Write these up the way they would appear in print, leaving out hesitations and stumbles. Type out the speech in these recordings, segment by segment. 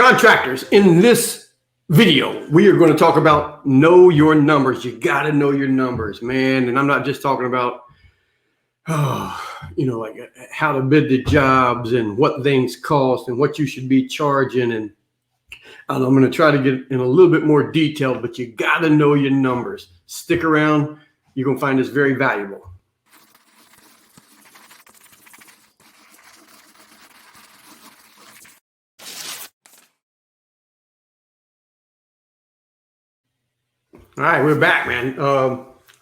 Contractors, in this video, we are going to talk about know your numbers. You got to know your numbers, man. And I'm not just talking about, like how to bid the jobs and what things cost and what you should be charging. And I'm going to try to get in a little bit more detail, but you got to know your numbers. Stick around. You're going to find this very valuable. All right, we're back, man.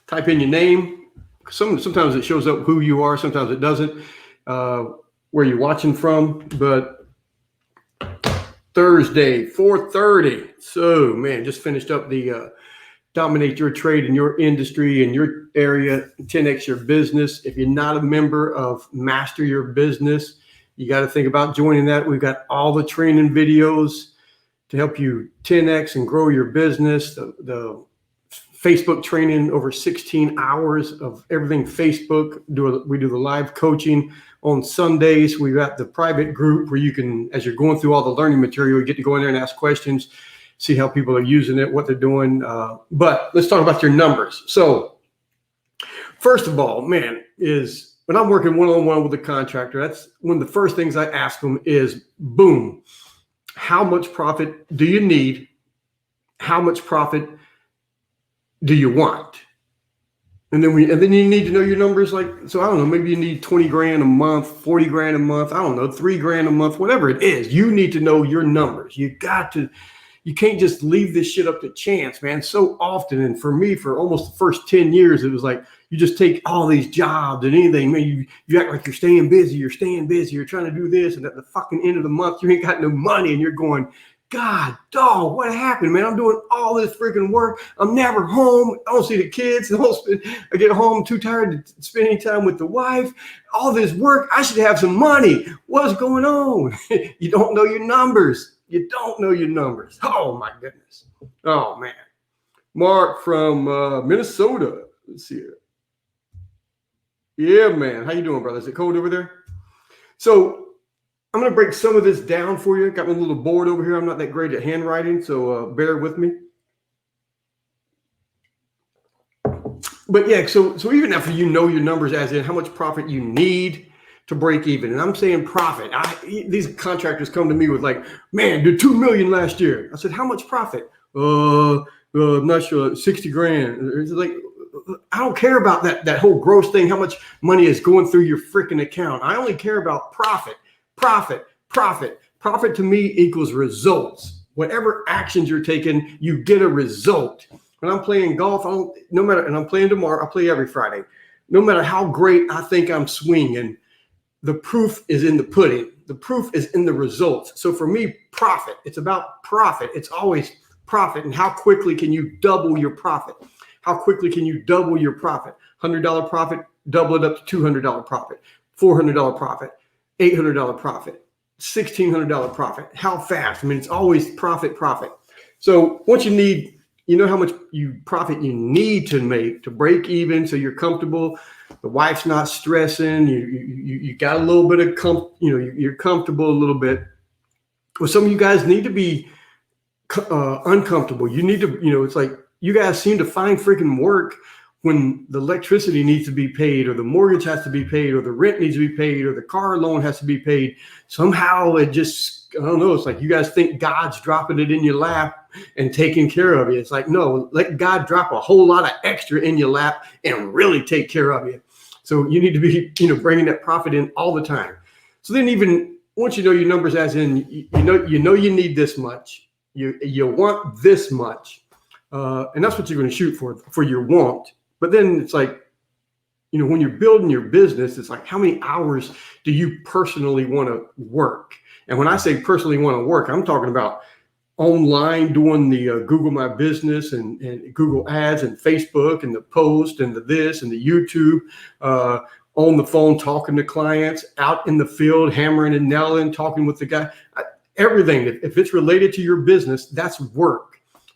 Type in your name. Sometimes it shows up who you are. Sometimes it doesn't. Where you're watching from. But Thursday, 4:30. So, man, just finished up the Dominate Your Trade in Your Industry in your area, 10X Your Business. If you're not a member of Master Your Business, you got to think about joining that. We've got all the training videos to help you 10X and grow your business. The Facebook training, over 16 hours of everything Facebook. We do the live coaching on Sundays. We got the private group where you can, as you're going through all the learning material, you get to go in there and ask questions, see how people are using it, what they're doing. But let's talk about your numbers. So first of all, man, is when I'm working one-on-one with a contractor, that's one of the first things I ask them is, boom, how much profit do you need? How much profit do you want? And then you need to know your numbers. Like, so I don't know, maybe you need 20 grand a month, 40 grand a month. I don't know, 3 grand a month, whatever it is. You need to know your numbers. You can't just leave this shit up to chance, man. So often, and for me, for almost the first 10 years, it was like, you just take all these jobs and anything, man, you act like you're staying busy, you're trying to do this. And at the fucking end of the month, you ain't got no money and you're going, God, dog, what happened, man? I'm doing all this freaking work. I'm never home. I don't see the kids. I get home too tired to spend any time with the wife. All this work, I should have some money. What's going on? You don't know your numbers. You don't know your numbers. Oh, my goodness. Oh, man. Mark from Minnesota. Let's see here. Yeah, man. How you doing, brother? Is it cold over there? So I'm going to break some of this down for you. Got my little board over here. I'm not that great at handwriting, so bear with me. But yeah, so even after you know your numbers, as in how much profit you need to break even, and I'm saying profit. These contractors come to me with like, man, did 2 million last year. I said, how much profit? I'm not sure, 60 grand. It's like, I don't care about that whole gross thing, how much money is going through your freaking account. I only care about profit. Profit to me equals results. Whatever actions you're taking, you get a result. When I'm playing golf, and I'm playing tomorrow, I play every Friday. No matter how great I think I'm swinging, the proof is in the pudding. The proof is in the results. So for me, profit, it's about profit. It's always profit. And how quickly can you double your profit? How quickly can you double your profit? $100 profit, double it up to $200 profit, $400 profit. $800 profit, $1,600 profit. How fast? I mean, it's always profit. So once you know how much profit you need to make to break even, so you're comfortable. The wife's not stressing. You got a little bit of you're comfortable a little bit. Well, some of you guys need to be uncomfortable. You need to, it's like you guys seem to find freaking work when the electricity needs to be paid, or the mortgage has to be paid, or the rent needs to be paid, or the car loan has to be paid. Somehow it just, I don't know, it's like you guys think God's dropping it in your lap and taking care of you. It's like, no, let God drop a whole lot of extra in your lap and really take care of you. So you need to be, bringing that profit in all the time. So then even once you know your numbers, as in, you know you need this much, you want this much, and that's what you're going to shoot for your want. But then it's like, when you're building your business, it's like, how many hours do you personally want to work? And when I say personally want to work, I'm talking about online doing the Google My Business and Google Ads and Facebook and the post and the this and the YouTube, on the phone talking to clients, out in the field, hammering and nailing, talking with the guy. Everything, if it's related to your business, that's work.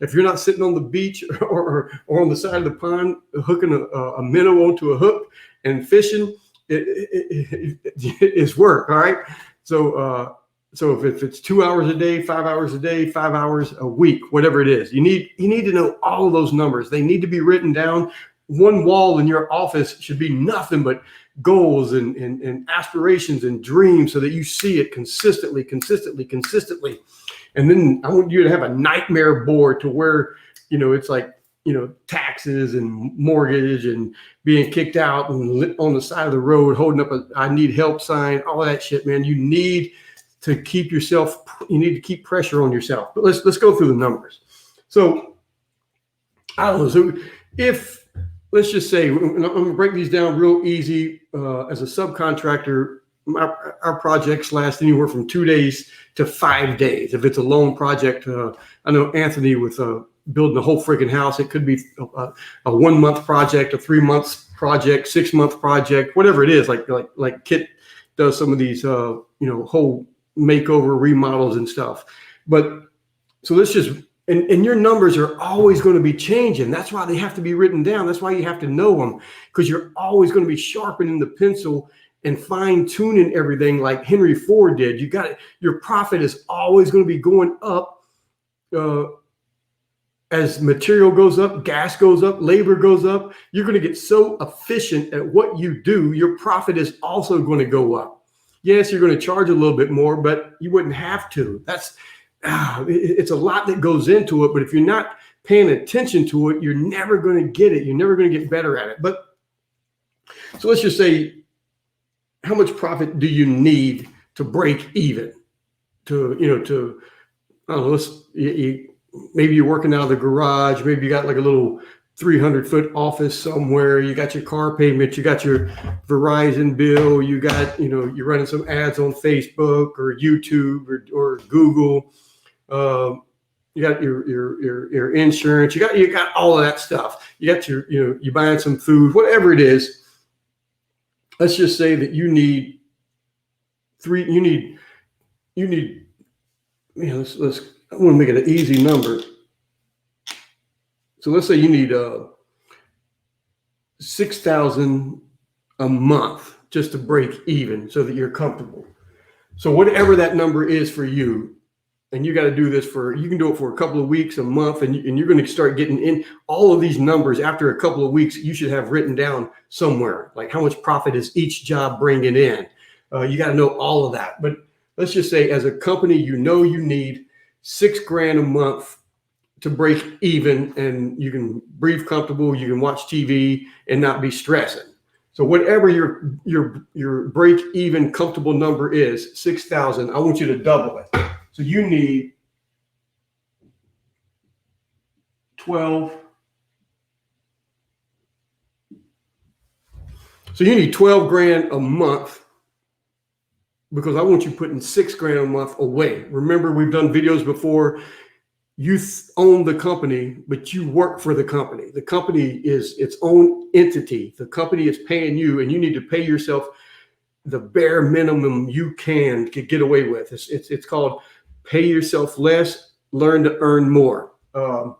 If you're not sitting on the beach or on the side of the pond, hooking a minnow onto a hook and fishing, it's work. All right. So So if it's 2 hours a day, 5 hours a day, 5 hours a week, whatever it is, you need to know all of those numbers. They need to be written down. One wall in your office should be nothing but goals and aspirations and dreams, so that you see it consistently. And then I want you to have a nightmare board to where, it's like, taxes and mortgage and being kicked out and on the side of the road, holding up a "I need help" sign, all of that shit, man. You need to keep pressure on yourself. But let's go through the numbers. So I don't know. So if, let's just say, I'm going to break these down real easy. As a subcontractor, our projects last anywhere from 2 days to 5 days. If it's a loan project, I know Anthony with building the whole freaking house, it could be a 1 month project, a 3 month project, 6 month project, whatever it is. Like Kit does some of these, whole makeover remodels and stuff. But so let's just, and your numbers are always going to be changing. That's why they have to be written down. That's why you have to know them, because you're always going to be sharpening the pencil and fine tuning everything like Henry Ford did. Your profit is always going to be going up as material goes up, gas goes up, labor goes up. You're going to get so efficient at what you do, your profit is also going to go up. Yes, you're going to charge a little bit more, but you wouldn't have to. It's a lot that goes into it, but if you're not paying attention to it, you're never going to get it. You're never going to get better at it. But so let's just say, how much profit do you need to break even? I don't know, maybe you're working out of the garage. Maybe you got like a little 300-foot office somewhere. You got your car payment. You got your Verizon bill. You got, you're running some ads on Facebook or YouTube or Google. You got your insurance. You got all of that stuff. You got you're buying some food, whatever it is. Let's just say that you need I want to make it an easy number. So let's say you need $6,000 a month just to break even, so that you're comfortable. So whatever that number is for you, and you got to do this you can do it for a couple of weeks, a month, and you're going to start getting in all of these numbers. After a couple of weeks, you should have written down somewhere, like how much profit is each job bringing in. You got to know all of that. But let's just say, as a company, you need $6,000 a month to break even, and you can breathe comfortable, you can watch TV and not be stressing. So whatever your break even comfortable number is, 6,000, I want you to double it. So you need 12. So you need $12,000 a month, because I want you putting $6,000 a month away. Remember, we've done videos before. You own the company, but you work for the company. The company is its own entity. The company is paying you, and you need to pay yourself the bare minimum you can get away with. It's called pay yourself less, learn to earn more. So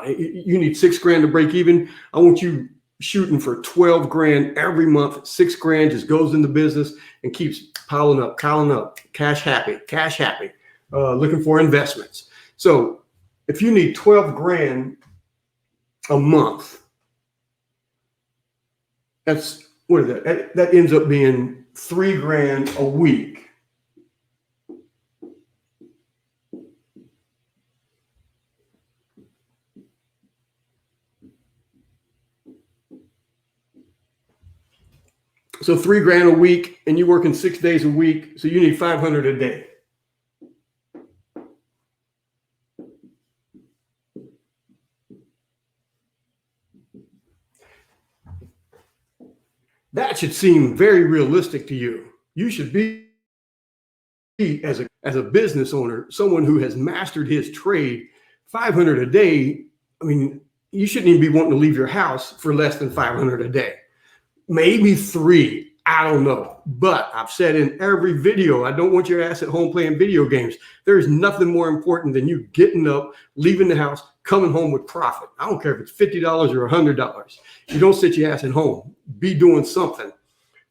you need $6,000 to break even. I want you shooting for $12,000 every month. $6,000 just goes in the business and keeps piling up, cash happy, looking for investments. So if you need $12,000 a month, that's, what is that? That ends up being $3,000 a week. So $3,000 a week, and you're working 6 days a week. So you need $500 a day. That should seem very realistic to you. You should be, as a business owner, someone who has mastered his trade, $500 a day. I mean, you shouldn't even be wanting to leave your house for less than $500 a day. Maybe $3,000, I don't know. But I've said in every video, I don't want your ass at home playing video games. There's nothing more important than you getting up, leaving the house, coming home with profit. I don't care if it's $50 or $100. You don't sit your ass at home. Be doing something.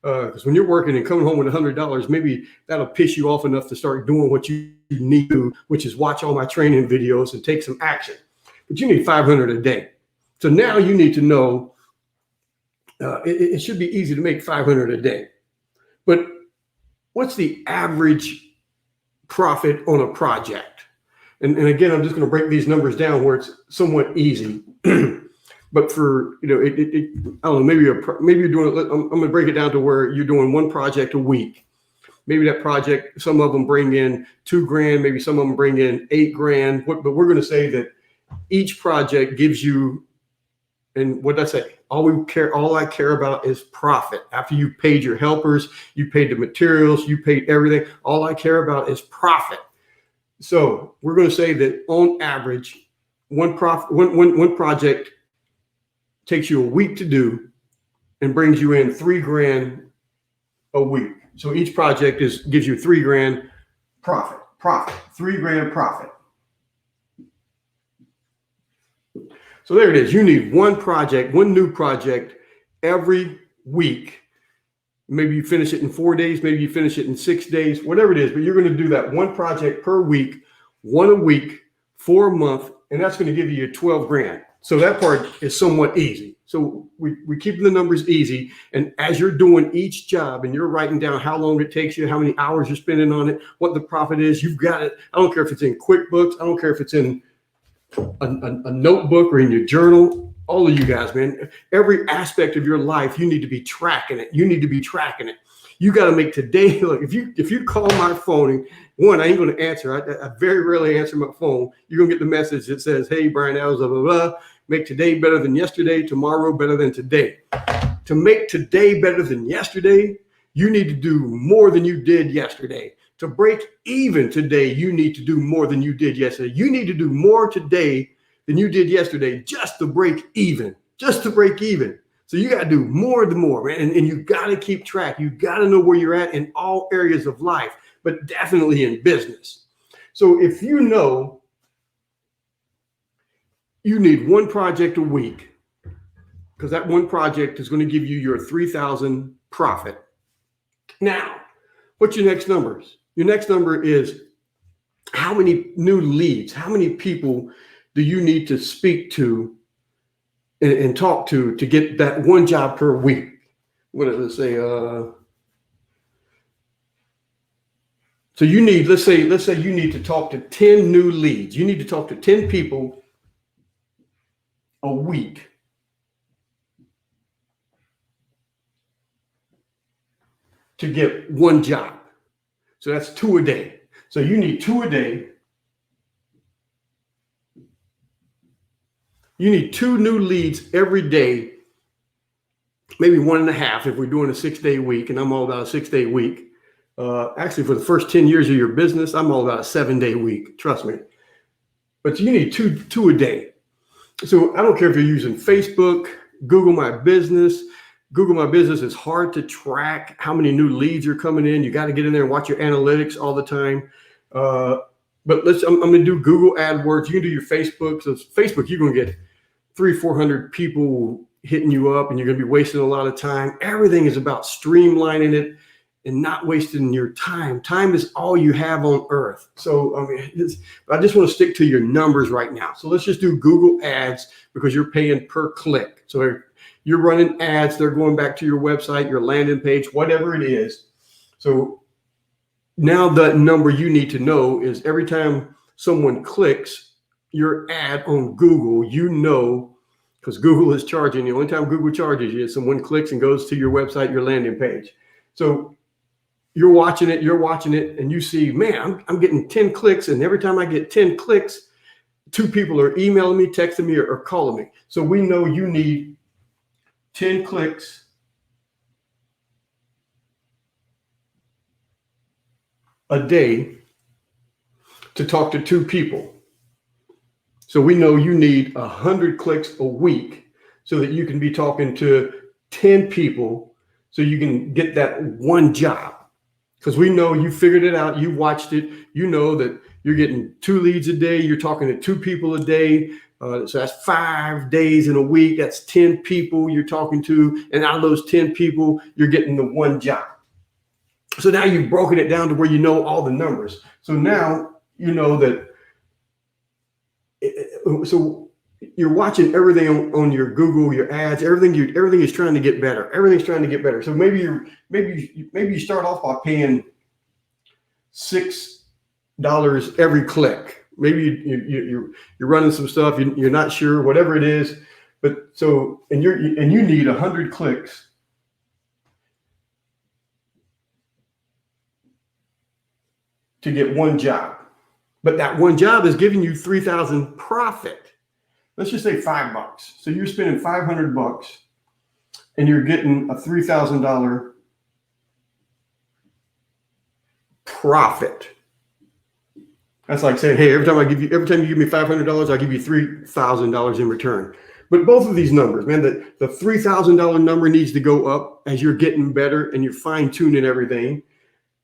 Because when you're working and coming home with $100, maybe that'll piss you off enough to start doing what you need to, which is watch all my training videos and take some action. But you need 500 a day. So now you need to know it should be easy to make 500 a day. But what's the average profit on a project? And again, I'm just going to break these numbers down where it's somewhat easy. But for, I don't know, maybe you're doing, I'm going to break it down to where you're doing one project a week. Maybe that project, some of them bring in $2,000, maybe some of them bring in $8,000. But we're going to say that each project gives you, and what did I say? All I care about is profit. After you paid your helpers, you paid the materials, you paid everything. All I care about is profit. So we're going to say that on average, one project takes you a week to do and brings you in $3,000 a week. So each project gives you $3,000 profit, $3,000 profit. So there it is. You need one new project every week. Maybe you finish it in 4 days, maybe you finish it in 6 days, whatever it is, but you're going to do that one project per week, one a week for a month, and that's going to give you $12,000. So that part is somewhat easy. So we keep the numbers easy. And as you're doing each job and you're writing down how long it takes you, how many hours you're spending on it, what the profit is, you've got it. I don't care if it's in QuickBooks. I don't care if it's in a notebook or in your journal. All of you guys, man, every aspect of your life, you need to be tracking it. You got to make today. Look, if you call my phone, and I ain't going to answer. I very rarely answer my phone. You're going to get the message that says, "Hey, Brian Alves, blah, blah, blah. Make today better than yesterday, tomorrow better than today." To make today better than yesterday, you need to do more than you did yesterday. To break even today, you need to do more than you did yesterday. You need to do more today than you did yesterday just to break even. So you got to do more than more, man. And you got to keep track. You got to know where you're at in all areas of life, but definitely in business. So if you know you need one project a week, because that one project is going to give you your $3,000 profit. Now, what's your next numbers? Your next number is how many new leads, how many people do you need to speak to and talk to get that one job per week? What does it say? So you need, let's say you need to talk to 10 new leads. You need to talk to 10 people a week. To get one job. So that's 2 a day. So you need 2 a day. You need 2 new leads every day, maybe 1.5 if we're doing a 6-day week, and I'm all about a 6-day week. Actually, for the first 10 years of your business, I'm all about a 7-day week. Trust me. But you need two a day. So I don't care if you're using Facebook, Google My Business. Google My Business is hard to track how many new leads are coming in. You got to get in there and watch your analytics all the time. But I'm going to do Google AdWords. You can do your Facebook. So Facebook, you're going to get 300-400 people hitting you up, and you're going to be wasting a lot of time. Everything is about streamlining it and not wasting your time. Time is all you have on earth. So I just want to stick to your numbers right now. So let's just do Google Ads because you're paying per click. So you're running ads. They're going back to your website, your landing page, whatever it is. So now the number you need to know is every time someone clicks your ad on Google, you know, because Google is charging you. The only time Google charges you is someone clicks and goes to your website, your landing page. So you're watching it, and you see, man, I'm getting 10 clicks. And every time I get 10 clicks, 2 people are emailing me, texting me, or calling me. So we know you need 10 clicks a day to talk to 2 people. So we know you need 100 clicks a week so that you can be talking to 10 people so you can get that one job. Because we know you figured it out, you watched it, you know that you're getting 2 leads a day, you're talking to 2 people a day, So that's 5 days in a week. That's 10 people you're talking to. And out of those 10 people, you're getting the one job. So now you've broken it down to where you know all the numbers. So now you know that. So you're watching everything on your Google, your ads, everything is trying to get better. Everything's trying to get better. So maybe you start off by paying $6 every click. Maybe you're running some stuff, you're not sure, whatever it is. But so and you need 100 clicks to get one job. But that one job is giving you 3,000 profit. Let's just say $5. So you're spending $500 and you're getting a $3,000 profit. That's like saying, hey, every time you give me $500, I'll give you $3,000 in return. But both of these numbers, man, the $3,000 number needs to go up as you're getting better and you're fine tuning everything.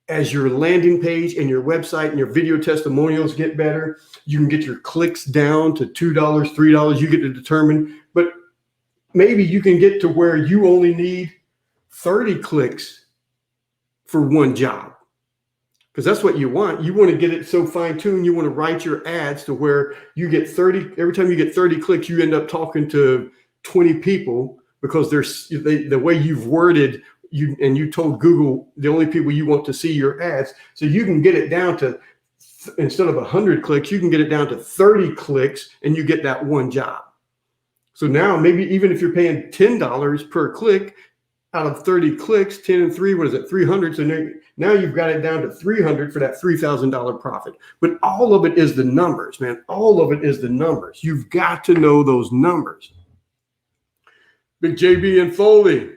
As your landing page and your website and your video testimonials get better, you can get your clicks down to $2, $3. You get to determine, but maybe you can get to where you only need 30 clicks for one job. Because that's what you want. You want to get it so fine-tuned. You want to write your ads to where you get 30. Every time you get 30 clicks, you end up talking to 20 people because the way you've worded you told Google the only people you want to see your ads. So you can get it down to, instead of 100 clicks, you can get it down to 30 clicks and you get that one job. So now maybe even if you're paying $10 per click, out of 30 clicks, 10 and 3, what is it, 300? So now you've got it down to 300 for that $3,000 profit. But all of it is the numbers, man. All of it is the numbers. You've got to know those numbers. Big JB and Foley.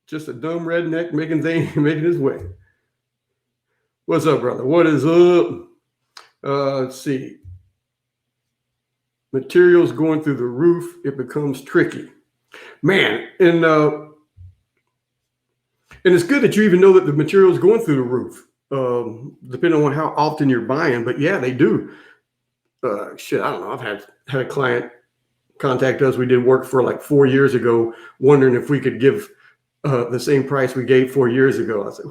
Just a dumb redneck making his way. What's up, brother? What is up? Let's see. Materials going through the roof. It becomes tricky, man. And it's good that you even know that the materials going through the roof, depending on how often you're buying. But yeah, they do. I don't know. I've had a client contact us. We did work for like 4 years ago, wondering if we could give the same price we gave 4 years ago. I said,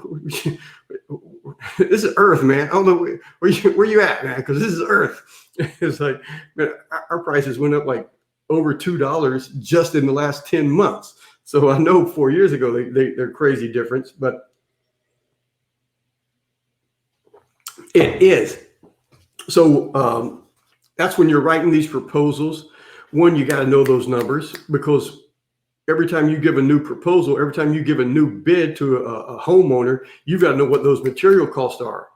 this is Earth, man. I don't know where you at, man, because this is Earth. It's like, man, our prices went up like over $2 just in the last 10 months. So I know 4 years ago they're crazy difference, but it is. So that's when you're writing these proposals. One, you got to know those numbers, because every time you give a new proposal, every time you give a new bid to a homeowner, you've got to know what those material costs are.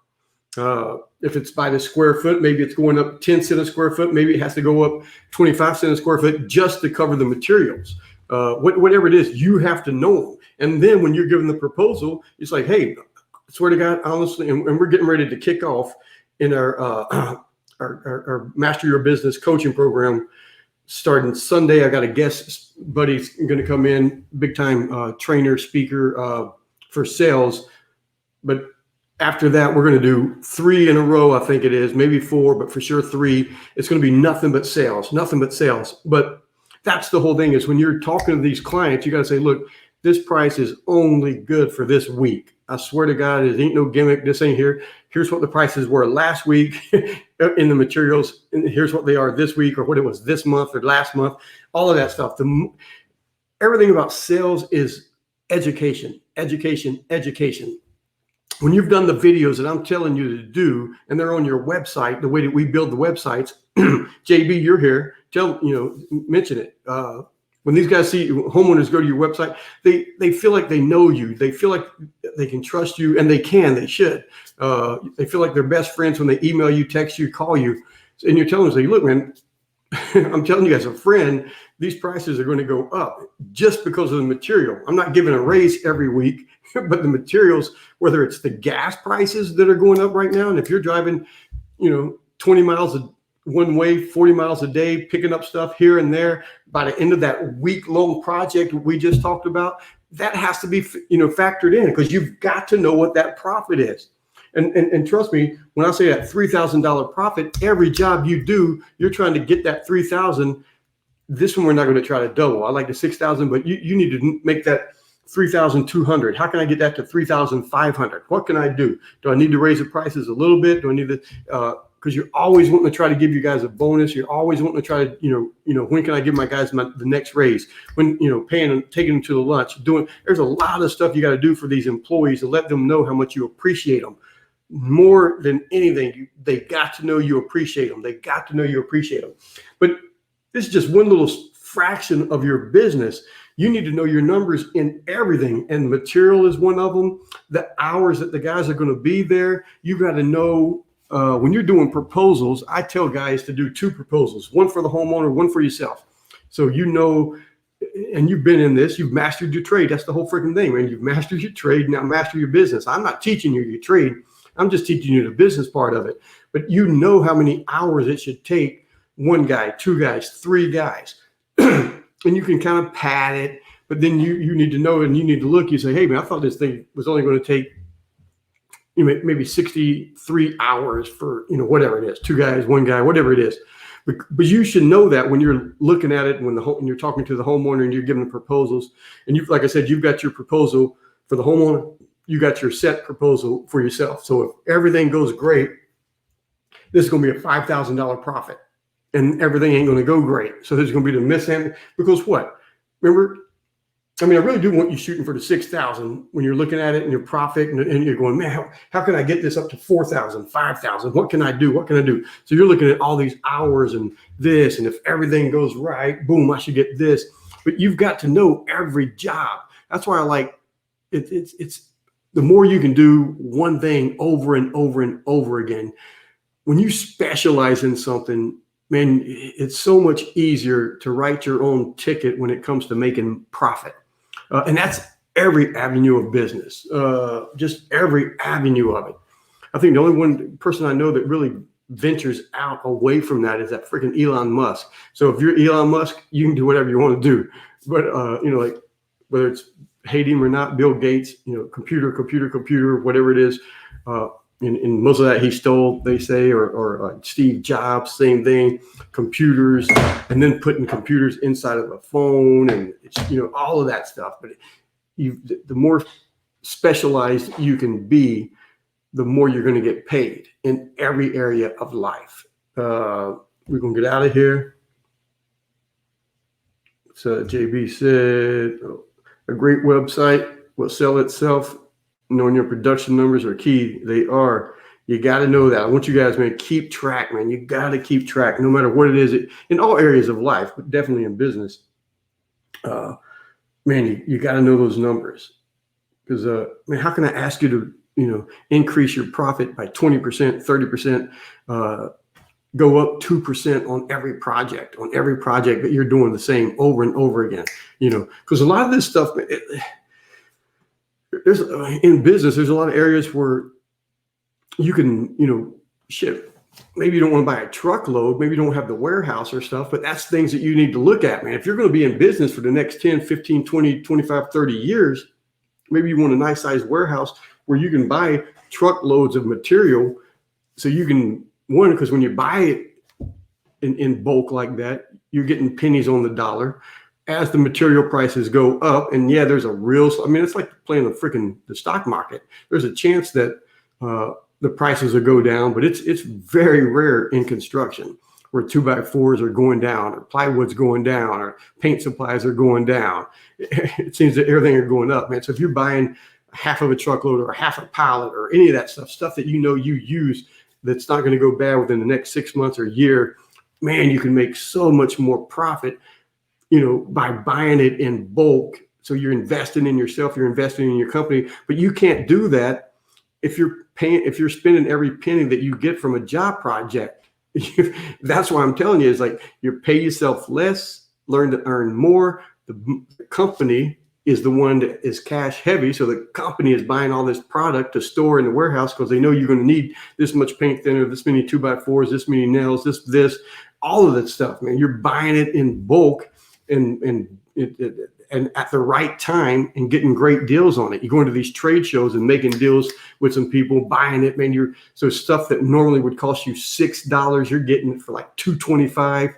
If it's by the square foot, maybe it's going up 10 cents a square foot. Maybe it has to go up 25 cents a square foot just to cover the materials. Whatever it is, you have to know them. And then when you're giving the proposal, it's like, hey, I swear to God, honestly, and we're getting ready to kick off in our Master Your Business coaching program starting Sunday. I got a guest buddy's going to come in, big time trainer, speaker for sales. But after that, we're going to do 3 in a row. I think it is, maybe 4, but for sure 3. It's going to be nothing but sales, nothing but sales. But that's the whole thing, is when you're talking to these clients, you got to say, look, this price is only good for this week. I swear to God, it ain't no gimmick. This ain't here. Here's what the prices were last week in the materials. And here's what they are this week, or what it was this month or last month, all of that stuff. Everything about sales is education, education, education. When you've done the videos that I'm telling you to do, and they're on your website, the way that we build the websites, JB, you're here, mention it. When these guys see homeowners go to your website, they feel like they know you. They feel like they can trust you, and they should. They feel like they're best friends when they email you, text you, call you. And you're telling them, say, look, man, I'm telling you as a friend, these prices are going to go up just because of the material. I'm not giving a raise every week, but the materials, whether it's the gas prices that are going up right now, and if you're driving, 20 miles one way, 40 miles a day, picking up stuff here and there, by the end of that week-long project we just talked about, that has to be, factored in, because you've got to know what that profit is. And trust me, when I say that $3,000 profit, every job you do, you're trying to get that $3,000 this one we're not going to try to double. I like the 6,000, but you need to make that 3,200. How can I get that to 3,500? What can I do? Do I need to raise the prices a little bit? Do I need to, because you're always wanting to try to give you guys a bonus. You're always wanting to try to, when can I give my guys the next raise? When, paying them, taking them to the lunch, there's a lot of stuff you got to do for these employees to let them know how much you appreciate them. More than anything, they got to know you appreciate them. They got to know you appreciate them. But this is just one little fraction of your business. You need to know your numbers in everything, and material is one of them. The hours that the guys are going to be there, you got to know. When you're doing proposals, I tell guys to do 2 proposals, one for the homeowner, one for yourself. So and you've been in this, you've mastered your trade. That's the whole freaking thing, man. You've mastered your trade, now master your business. I'm not teaching you your trade. I'm just teaching you the business part of it. But you know how many hours it should take, 1 guy, 2 guys, 3 guys. And you can kind of pad it, but then you need to know, and you need to look, you say, hey man, I thought this thing was only going to take maybe 63 hours for, whatever it is, 2 guys, 1 guy, whatever it is. But you should know that when you're looking at it, when you're talking to the homeowner and you're giving them proposals, and like I said, you've got your proposal for the homeowner, you got your set proposal for yourself. So if everything goes great, this is going to be a $5,000 profit, and everything ain't going to go great. So there's going to be the mishandling, because what? Remember, I really do want you shooting for the 6,000 when you're looking at it and your profit, and you're going, man, how can I get this up to 4,000, 5,000? What can I do? What can I do? So you're looking at all these hours and this, and if everything goes right, boom, I should get this. But you've got to know every job. That's why I like it. It's the more you can do one thing over and over and over again. When you specialize in something, man, it's so much easier to write your own ticket when it comes to making profit. And that's every avenue of business, just every avenue of it. I think the only one person I know that really ventures out away from that is that freaking Elon Musk. So if you're Elon Musk, you can do whatever you want to do. But, like whether it's hate him or not, Bill Gates, computer, whatever it is. And most of that he stole, they say, or Steve Jobs, same thing, computers, and then putting computers inside of a phone, and all of that stuff. But the more specialized you can be, the more you're going to get paid in every area of life. We're going to get out of here. So JB said, a great website will sell itself. Knowing your production numbers are key. They are. You got to know that. I want you guys, man, keep track, man. You got to keep track no matter what it is, in all areas of life, but definitely in business. Man, you got to know those numbers, because, how can I ask you to, increase your profit by 20%, 30%, go up 2% on every project, but you're doing the same over and over again, because a lot of this stuff, in business, there's a lot of areas where you can, ship. Maybe you don't want to buy a truckload. Maybe you don't have the warehouse or stuff, but that's things that you need to look at, man. If you're going to be in business for the next 10, 15, 20, 25, 30 years, maybe you want a nice sized warehouse where you can buy truckloads of material. So you can, because when you buy it in bulk like that, you're getting pennies on the dollar. As the material prices go up, and there's it's like playing the stock market. There's a chance that the prices will go down, but it's very rare in construction where 2x4s are going down, or plywood's going down, or paint supplies are going down. It seems that everything are going up, man. So if you're buying half of a truckload or half a pallet or any of that stuff that you use that's not going to go bad within the next 6 months or year, man, you can make so much more profit by buying it in bulk. So you're investing in yourself, you're investing in your company, but you can't do that if you're spending every penny that you get from a job project. That's why I'm telling you, is like, you pay yourself less, learn to earn more. The company is the one that is cash heavy. So the company is buying all this product to store in the warehouse because they know you're going to need this much paint thinner, this many 2x4s, this many nails, this, all of that stuff, man. You're buying it in bulk. And at the right time and getting great deals on it. You're going to these trade shows and making deals with some people, buying it, man. So stuff that normally would cost you $6, you're getting it for like $2.25.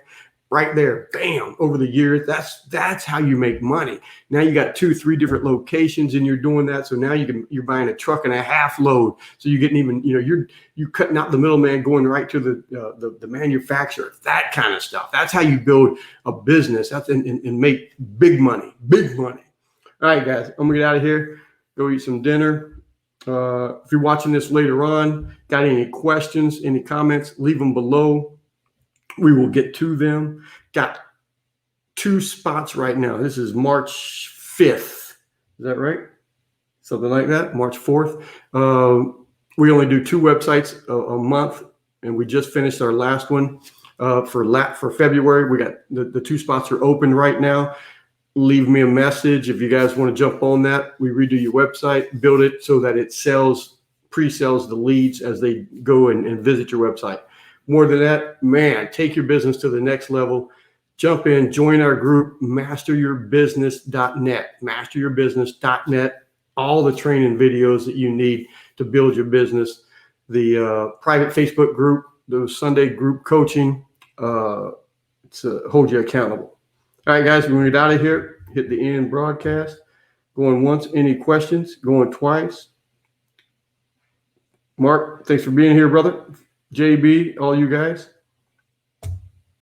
right there, bam, over the years. That's how you make money. Now you got 2-3 different locations and you're doing that. So now you're buying a truck and a half load. So you're getting even, you're cutting out the middleman, going right to the manufacturer, that kind of stuff. That's how you build a business. That's and make big money. All right, guys, I'm gonna get out of here, go eat some dinner. If you're watching this later on, got any questions, any comments, leave them below. We will get to them. Got 2 spots right now. This is March 5th. Is that right? Something like that. March 4th. We only do 2 websites a month, and we just finished our last one for February. We got the 2 spots are open right now. Leave me a message if you guys want to jump on that. We redo your website, build it so that it pre-sells the leads as they go and visit your website. More than that, man, take your business to the next level. Jump in, join our group, masteryourbusiness.net, masteryourbusiness.net, all the training videos that you need to build your business, the private Facebook group, those Sunday group coaching, to hold you accountable. All right, guys, we're going to get out of here, hit the end broadcast. Going once, any questions? Going twice. Mark, thanks for being here, brother. JB, all you guys.